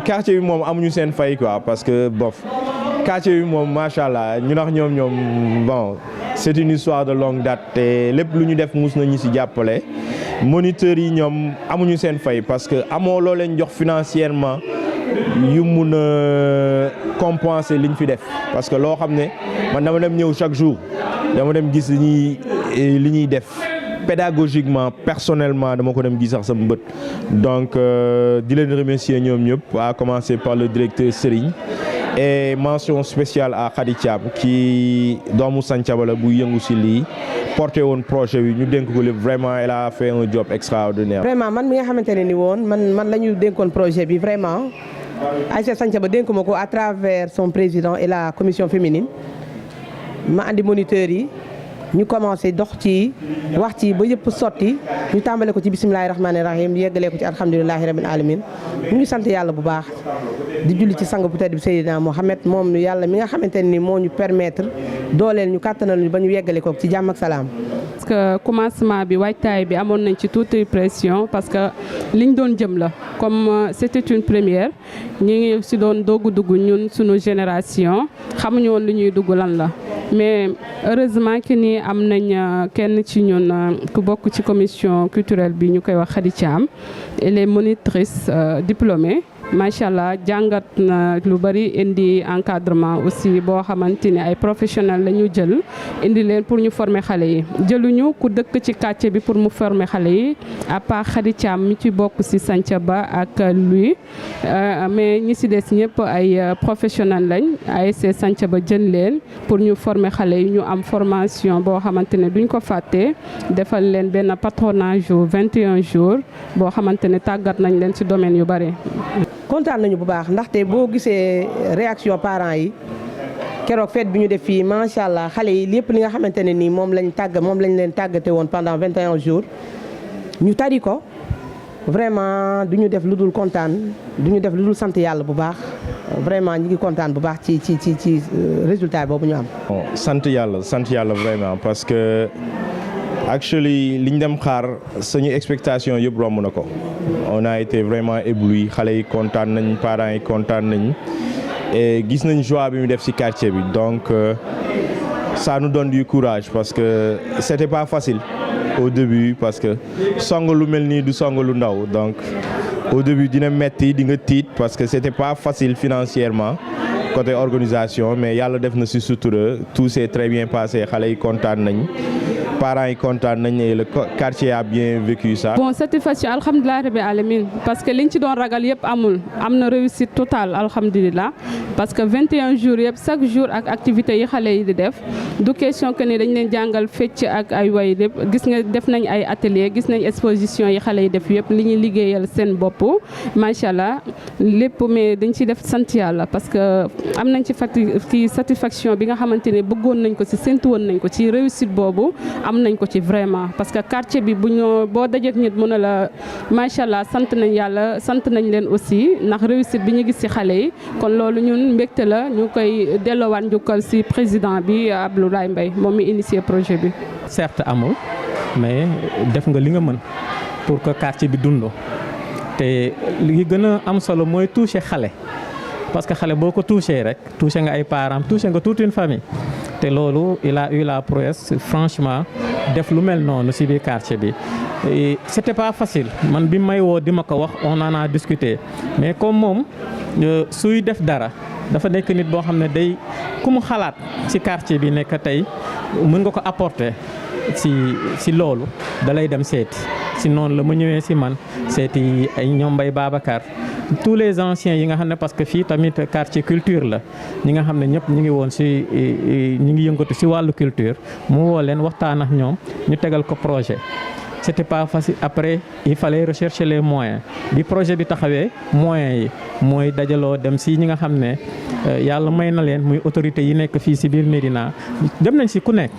quartier bi moom amuñu seen fay quoi parce que bof quartier bi moom macha allah ñu nax ñoom bon c'est une histoire de longue date te lépp lu ñu def mus nañu ci jàppale moniteurs yi ñoom amuñu seen fay parce que amoo loo leen jox financièrement yu mun a compenser liñ fi def parce que loo xam ne man dama dem ñëw chaque jour dama dem gis li ñuy def pédagogiquement personnellement dama ko dem gis sax sama bët donc di leen remercier ñoom ñëpp à commencer par le directeur Serigne et mention spéciale à Khady Thiam qui doomu Santhiaba la bu yëngu ci lii porté woon projet bi ñu dénk ko lépp vraiment elle a fait un job extraordinaire. vraiment man mi nga xamante ne ni woon man la ñu dénkoon projet bi vraiment Aïcha Santhiaba dénk ma ko à travers son président et la commission féminine ma andi moniteurs yi ñu commencé dox ci wax ci ba yëpp sotti ñu tàmbale ko ci bisimilahi rahmaani rahim yeggalee ko ci alhamdulilahi rabbil alamin ñu ngi sant yàlla bu baax di julli ci sang bu tedd bi Seydina Mohamed moom yàlla mi nga xamante ne ni moo ñu permettre dooleel ñu kàttanal ñu ba ñu yeggale ko ci jàmm ak salaam. parce que commencement bi waajtaay bi amoon nañ ci toute pression parce que liñ doon jëm la comme c'était une première ñu ngi si doon dugg ñun suñu génération xamuñu woon lu ñuy dugg lan la mais heureusement que ni am nañ kenn ci ñun ku bokk ci commission culturelle bi ñu koy wax Khady Thiam elle est monitrice diplômée. macha allah jàngat na lu bari indi encadrement aussi boo xamante ni ay professionnels la ñu jël indi leen pour ñu former xale yi jëluñu ku dëkk ci quartier bi pour mu former xale yi à part Khady Thiam mi ci bokk ci Santhiaba ak lui mais ñi ci des ñëpp ay professionnels lañ ASC Santhiaba jël leen pour ñu former xale yi ñu am formation boo xamante ne duñ ko fàtte defal leen benn patronage 21 jours boo xamante ne tàggat nañ leen ci domaine yu bari. kontaan nañu bu baax ndaxte boo gisee réaction parents yi keroog fête bi ñu def fii macha allah xale yi lépp li nga xamante ne nii moom lañ leen tàggate woon pendant 21 jours ñu tari ko vraiment du ñu def lu dul kontaan du ñu def lu dul sant yàlla bu baax vraiment ñi ngi kontaan bu baax ci résultat boobu ñu am. sant yàlla vraiment parce que actually liñ dem xaar suñu expectation yëpp romb na ko. on a été vraiment ébloui xale yi kontaan nañ parents yi kontaan nañ et gis nañ joie bi mu def ci quartier bi donc ça nous donne du courage parce que c'était pas facile au début parce que song lu mel nii du song lu ndaw donc au début dina metti di nga tiit parce que c'était pas facile financièrement côté organisation mais yàlla def na ci sutura tout s'est très bien passé xale yi kontaan nañ parents yi kontaan nañ et le quartier a bien vécu ça. bon satisfaction alhamdulilah rabbi alamin parce que liñ ci doon ragal yëpp am na réussite totale alhamdulilah parce que 21 jours yëpp chaque jour ak activités yi xale yi di def du question que ni dañ leen jàngal fecc ak ay way lépp gis nga def nañ ay atelier gis nañ exposition yi xale yi def yëpp li ñuy liggéeyal seen bopp macha allah lépp mais dañ ci def sant yàlla parce que am nañ ci satisfaction bi nga xamante ne bëggoon nañ ko ci séntu woon nañ ko ci réussite boobu. am nañ ko ci vraiment parce que quartier bi boo dajeek nit mën a la macha allah sant nañ yàlla sant nañ leen aussi ndax réussite bi ñu gis ci xale yi kon loolu ñun mbégte la ñu koy delloowaat njukkal ci président bi Abdoulaye Mbaye moom mi initié projet bi. certes amul mais def nga li nga mën pour que quartier bi dundoo te li gën a am solo mooy toucher xale parce que xale boo ko toucher rek toucher nga ay parents toucher nga toute une famille. te loolu il a eu la prouesse franchement def lu mel noonu ci biir quartier bi c'était pas facile man bi may woo di ma ko wax on en a discuté mais comme moom suy def dara dafa nekk nit boo xam ne day ku mu xalaat ci quartier bi nekk tey mën nga ko apporter ci loolu da lay dem seeti ci noonu la ma ñëwee ci man seeti ay ñoom Mbaye Babacar tous les anciens yi nga xam ne parce que fii tamit quartier culture la ñi nga xam ne ñëpp ñu ngi woon ci ñu ngi yëngatu ci wàllu culture mu woo leen waxtaan ak ñoom ñu tegal ko projet c'était pas facile après il fallait rechercher les moyens bi projet bi taxawee moyens yi mooy dajaloo dem ci ñi nga xam ne yàlla may na leen muy autorités yi nekk fii ci biir Médina dem nañ ci ku nekk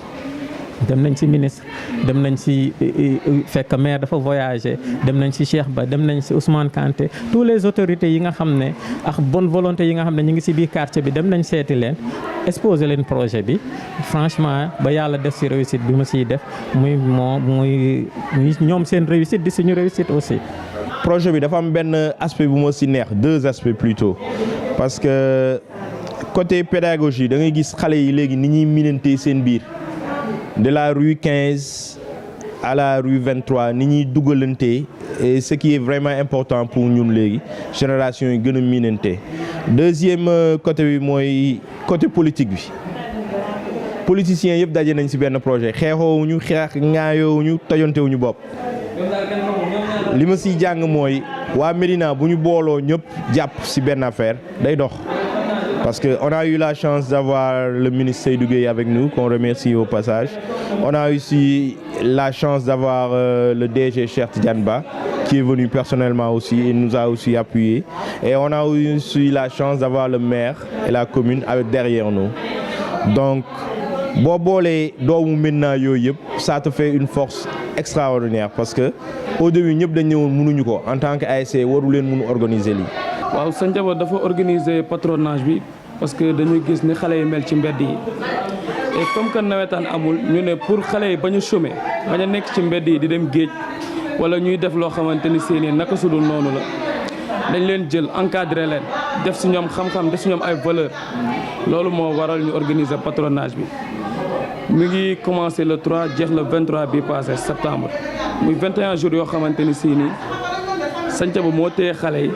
dem nañ ci ministre dem nañ ci fekk maire dafa voyager dem nañ ci Cheikh Ba dem nañ ci Ousmane Kanté tous les autorités yi nga xam ne ak bonne volonté yi nga xam ne ñu ngi ci biir quartier bi dem nañ seeti leen exposer leen projet bi franchement ba yàlla def ci réussite bi ma ciy def muy ñoom seen réussite di suñu réussite aussi. projet bi dafa am benn aspect bu ma si neex, 2 aspects plutôt, parce que côté pédagogie da ngay gis xale yi léegi ni ñuy minante seen biir, de la rue 15 à la rue 23 ni ñuy dugalante, et ce qui est vraiment important pour ñun léegi génération yi gën a minante. Deuxième côté bi mooy côté politique bi, politiciens yëpp daje nañ ci benn projet, xeexoowuñu xeex ŋaayoowuñu tojantewuñu bopp. li ma siy jàng mooy waa Médina bu ñu booloo ñëpp jàpp ci benn affaire day dox. Parce qu'on a eu la chance d'avoir le ministre Seydou Gueye avec nous, qu'on remercie au passage. On a aussi la chance d'avoir le DG Cheikh Tidiane Ba, qui est venu personnellement aussi et nous a aussi appuyé. Et on a aussi la chance d'avoir le maire et la commune derrière nous. Donc, boo boolee doomu Médina yooyu yëpp ça te fait une force extraordinaire, parce que au début ñëpp dañ ñëwoon mënuñu ko en tant que ASC waru leen mënu organiser lii. waaw Santhiaba dafa organiser patronage bi parce que dañuy gis ni xale yi mel ci mbedd yi, et comme que nawetaan amul ñu ne pour xale yi bañ a chômer bañ a nekk ci mbedd yi di dem géej wala ñuy def loo xamante ni seeni naka sudul noonu la, dañ leen jël encadré leen def si ñoom xam-xam def si ñoom ay valeur. Loolu moo waral ñu organiser patronage bi. mi ngi commencé le 3 jeex le 23 bi passé septembre, muy 21 jours yoo xamante ni seeni Santhiaba moo téye xale yi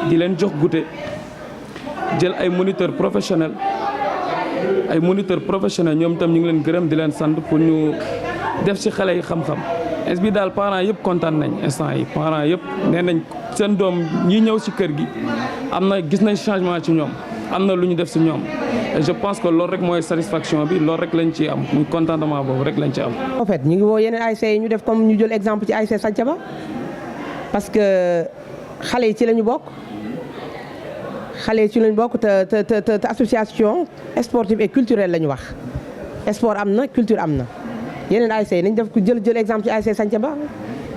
di leen jox goûter, jël ay moniteurs professionnels ñoom tam ñu ngi leen gërëm di leen sant pour ñu def ci xale yi xam-xam. est bi daal parents yëpp kontaan nañ instant yi, parents yëpp nee nañ seen doom ñi ñëw ci kër gi am na gis nañ changement ci ñoom, am na lu ñu def ci ñoom, et je pense que loolu rek mooy satisfaction bi, loolu rek lañ ci am, muy contentement boobu rek lañ ci am. En fait ñu ngi woo yeneen ASC yi ñu def comme ñu jël exemple ci ASC Santhiaba, parce que xale yi ci lañu bokk. te association sportive et culturelle la ñu wax, sport am na culture am na. yeneen ASC yi nañ def ko jël exemple ci ASC Santhiaba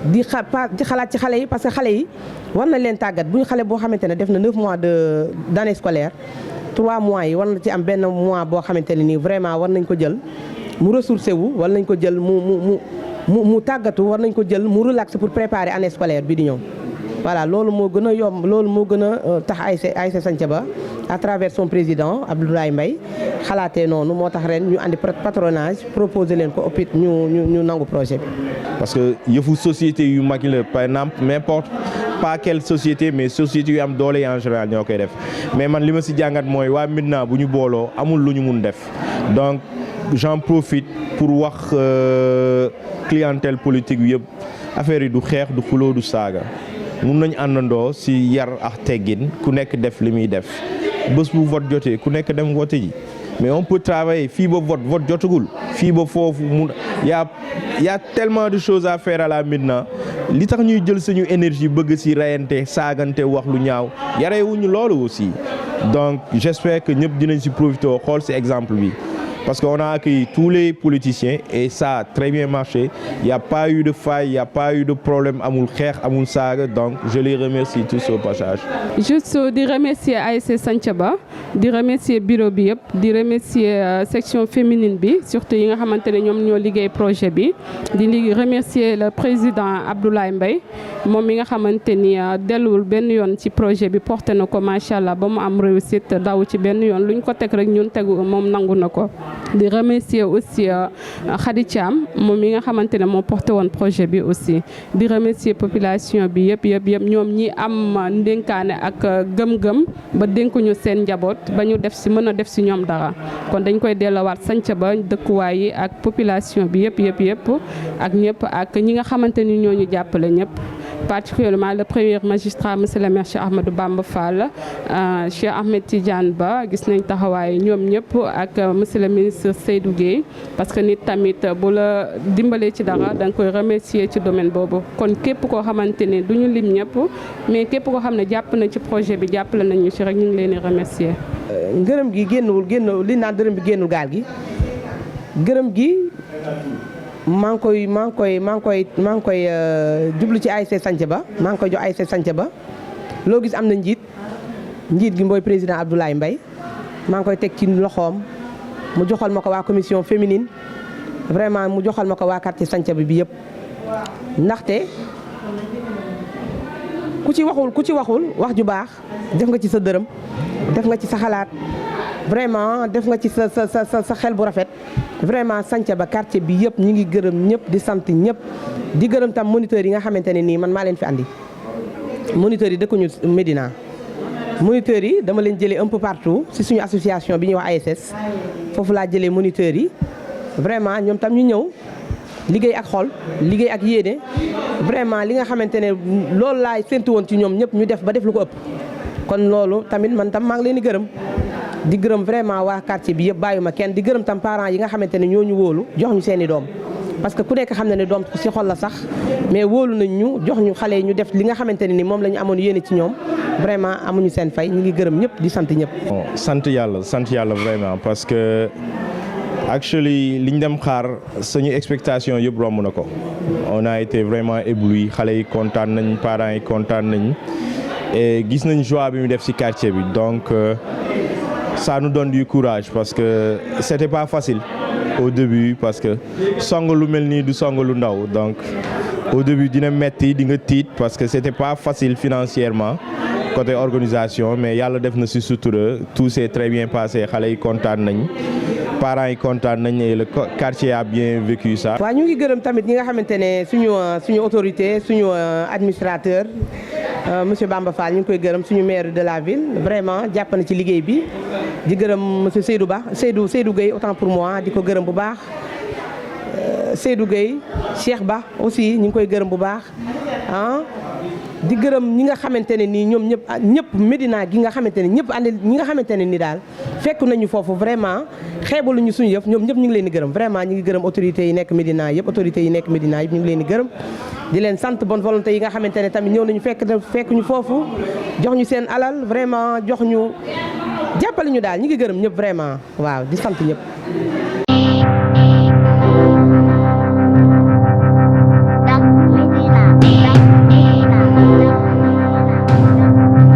di xalaat ci xale yi, parce que xale yi war nañ leen tàggat. bu ñu xale boo xamante ne def na 9 mois d'année scolaire, 3 mois yi war na ci am benn mois boo xamante ne nii vraiment war nañ ko jël mu ressourcé wu, war nañ ko jël mu tàggatu, war nañ ko jël mu relaxé pour préparer année scolaire bi di ñëw. Voilà, loolu moo gën a yomb, loolu moo gën a tax ASC Santhiaba à travers son président Abdoulaye Mbaye xalaatee noonu, moo tax ren ñu andi patronage proposé leen ko opit ñu nangu projet bi. Parce que yëfu société yu mag la, par exemple n'importe pas quelle société, mais société yu am doole en général ñoo koy def. Mais man li ma si jàngat mooy waa Médina bu ñu booloo amul lu ñu mun def. Donc j'en profite pour wax clientèle politique bi yëpp affaire yi du xeex du xuloo du saaga. mun nañ àndandoo ci yar ak teggin, ku nekk def li muy def, bés bu vote jotee ku nekk dem vote ji. Mais on peut travailler fii ba vote jotagul, fii ba foofu y a tellement de choses à faire à la Médina. li tax ñuy jël suñu énergie bëgg ci rayante saagante wax lu ñaaw yarewuñu loolu aussi. Donc j'espère que ñëpp dinañ ci profiter xool ci exemple bi. Parce qu'on a accueilli tous les politiciens et ça a très bien marché. Il n'y a pas eu de faille, il n'y a pas eu de problème amul xeex amul saaga, donc je les remercie tous au passage. Juste di remercier ASC Santhiaba, di remercier bureau bi yëpp, di remercier section féminine bi surtout yi nga xamante ne ñoom ñoo liggéey projet bi, di remercier le président Abdoulaye Mbaye moom mi nga xamante ni delluwul benn yoon ci projet bi, porté na ko macha allah ba mu am réussite, daw ci benn yoon luñ ko teg rek ñun tegu moom nangu na ko. Di remercier aussi Khady Thiam moom mi nga xamante ne moo porté woon projet bi aussi. Di remercier population bi yëpp ñoom ñi am ndénkaane ak gëm-gëm ba dénkuñu seen njaboot ba ñu def ci mën a def ci ñoom dara. Kon dañ koy delluwaat Santhiaba dëkkuwaay yi ak population bi yëpp ak ñëpp ak ñi nga xamante ni ñoo ñu jàppale ñëpp. Particulièrement le premier magistrat monsieur le maire Cheikh Ahmadou Bamba Fall, Cheikh Ahmed Tidiane Ba, gis nañ taxawaay ñoom ñëpp ak monsieur le ministre Seydou Gueye, parce que nit tamit bu la dimbalee ci dara da nga koy remercier ci domaine boobu. Kon képp koo xamante ne du ñu lim ñëpp mais képp koo xam ne jàpp na ci projet bi jàppale nañu ci rek ñu ngi leen di remercier. Ngërëm gi génnul li naan dërëm bi génnul gaal gi, gërëm gi maa ngi koy jublu ci ASC Santhiaba, maa ngi koy jox ASC Santhiaba. Loo gis am na njiit gi mooy président Abdoulaye Mbaye, maa ngi koy teg ci loxoom mu joxal ma ko waa commission féminine, vraiment mu joxal ma ko waa quartier Santhiaba bi yëpp. Ndaxte ku ci waxul wax ju baax def nga ci sa dërëm def nga ci sa xalaat vraiment def nga ci sa xel bu rafet vraiment Santhiaba quartier bi yëpp ñi ngi gërëm ñëpp di sant ñëpp di gërëm tam moniteurs yi nga xamante ne nii man maa leen fi andi moniteurs yi dëkkuñu Médina moniteurs yi dama leen jëlee un peu partout ci suñu association bi ñuy wax ASS foofu laa jëlee moniteurs yi vraiment ñoom tam ñu ñëw liggéey ak xol liggéey ak yéene vraiment li nga xamante ne loolu laay séntu woon ci ñoom ñëpp ñu def ba def lu ko ëpp kon loolu tamit man tam maa ngi leen di gërëm vraiment waa quartier bi yëpp bàyyuma kenn di gërëm tam parents yi nga xamante ne ñoo ñu wóolu jox ñu seen i doom parce que ku nekk xam na ne doom ci xol la sax mais wóolu nañ ñu jox ñu xale yi ñu def li nga xamante ne ni moom la ñu amoon yéene ci ñoom vraiment amuñu seen fay ñu ngi gërëm ñëpp di sant ñëpp. sant yàlla vraiment parce que actually liñ dem xaar suñu expectation yëpp romb na ko on a été vraiment ébloui xale yi kontaan nañ parents yi kontaan nañ et gis nañ joie bi mu def ci quartier bi donc ça nous donne du courage parce que c'était pas facile au début parce que song lu mel nii du song lu ndaw donc au début dina metti di nga tiit parce que c'était pas facile financièrement côté organisation mais yàlla def na ci sutura tout s'est très bien passé xale yi kontaan nañ parents yi kontaan nañ et le quartier a bien vécu ça. waaw ñu ngi gërëm tamit ñi nga xamante ne suñu autorité suñu administrateur monsieur Bamba Fall ñu ngi koy gërëm suñu maire de la ville vraiment jàpp na ci liggéey bi di gërëm monsieur Seydou Gueye autant pour moi di ko gërëm bu baax Seydou Gueye Cheikh Ba aussi ñu ngi koy gërëm bu baax di gërëm ñi nga xamante ne nii ñoom ñëpp Médina gi nga xamante ne ñëpp ànd ñi nga xamante ne ni daal fekk nañu foofu vraiment xeebaluñu suñu yëf ñoom ñëpp ñu ngi leen di gërëm vraiment ñu ngi gërëm autorités yi nekk Médina yëpp autorités yi nekk Médina yëpp ñu ngi leen di gërëm di leen sant bonne volonté yi nga xamante ne tamit ñëw nañu fekk ñu foofu jox ñu seen alal vraiment jox ñu jàppale ñu daal ñu ngi gërëm ñëpp vraiment waaw di sant ñëpp